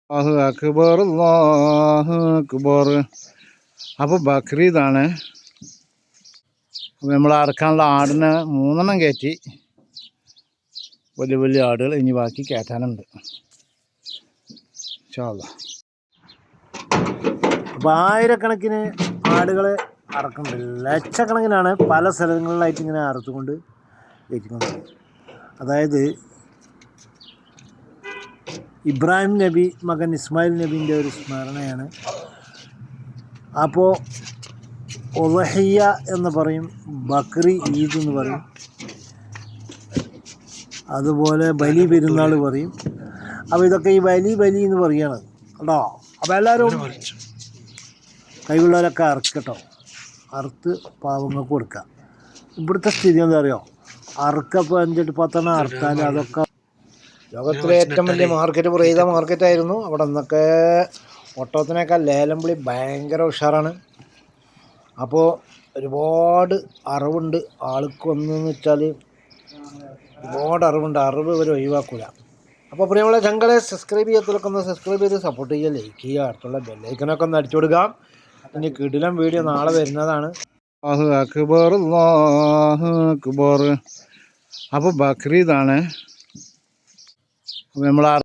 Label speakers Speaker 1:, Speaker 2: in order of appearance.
Speaker 1: അല്ലാഹു അക്ബർ അല്ലാഹു അക്ബർ. അപ്പോൾ ബക്രീദാണ്. അപ്പോൾ നമ്മൾ അറക്കാനുള്ള ആടിനെ 3 കയറ്റി. വലിയ വലിയ ആടുകൾ, ഇനി ബാക്കി കയറ്റാനുണ്ട് ഇൻഷാ അല്ലാഹ്. അപ്പോൾ ആയിരക്കണക്കിന് ആടുകൾ അറക്കുന്നുണ്ട്. ലക്ഷക്കണക്കിനാണ് പല സ്ഥലങ്ങളിലായിട്ട് ഇങ്ങനെ അറുത്തുകൊണ്ട് ഇരിക്കുന്നത്. അതായത് ഇബ്രാഹിം നബി മകൻ ഇസ്മായിൽ നബീൻ്റെ ഒരു സ്മരണയാണ്. അപ്പോൾ ഉളഹിയ എന്ന് പറയും, ബക്രി ഈദ് എന്ന് പറയും, അതുപോലെ ബലി പെരുന്നാൾ പറയും. അപ്പോൾ ഇതൊക്കെ ഈ ബലി എന്ന് പറയുകയാണ് കേട്ടോ. അപ്പോൾ എല്ലാവരും കൈവുള്ളവരൊക്കെ അറുക്കട്ടോ, അറുത്ത് പാവങ്ങൾക്ക് കൊടുക്കുക. ഇവിടുത്തെ സ്ഥിതി എന്താ അറിയോ, അറുക്കപ്പോൾ 5-10 അറുത്താൽ അതൊക്കെ ലോകത്തിലെ ഏറ്റവും വലിയ മാർക്കറ്റ് പുറീത മാർക്കറ്റായിരുന്നു. അവിടെ നിന്നൊക്കെ ഒട്ടകത്തിനേക്കാൾ ലേലം വിളി ഭയങ്കര ഉഷാറാണ്. അപ്പോൾ ഒരുപാട് അറിവുണ്ട് ആൾക്ക് വന്നെന്ന് വെച്ചാൽ, ഒരുപാട് അറിവുണ്ട്. അറിവ് ഇവർ ഒഴിവാക്കില്ല. അപ്പോൾ പ്രിയമുള്ള ചങ്കളെ, സബ്സ്ക്രൈബ് ചെയ്യാത്തവരൊക്കെ ഒന്ന് സബ്സ്ക്രൈബ് ചെയ്ത് സപ്പോർട്ട് ചെയ്യുക, ലൈക്ക് ചെയ്യുക, അടുത്തുള്ള ബെല്ലൈക്കനൊക്കെ ഒന്ന് അടിച്ചു കൊടുക്കുക. ഇനി കിടിലം വീഡിയോ നാളെ വരുന്നതാണ്. അല്ലാഹു അക്ബർ അല്ലാഹു അക്ബർ. അപ്പോൾ ബക്രീദാണ്. അപ്പോൾ നമ്മൾ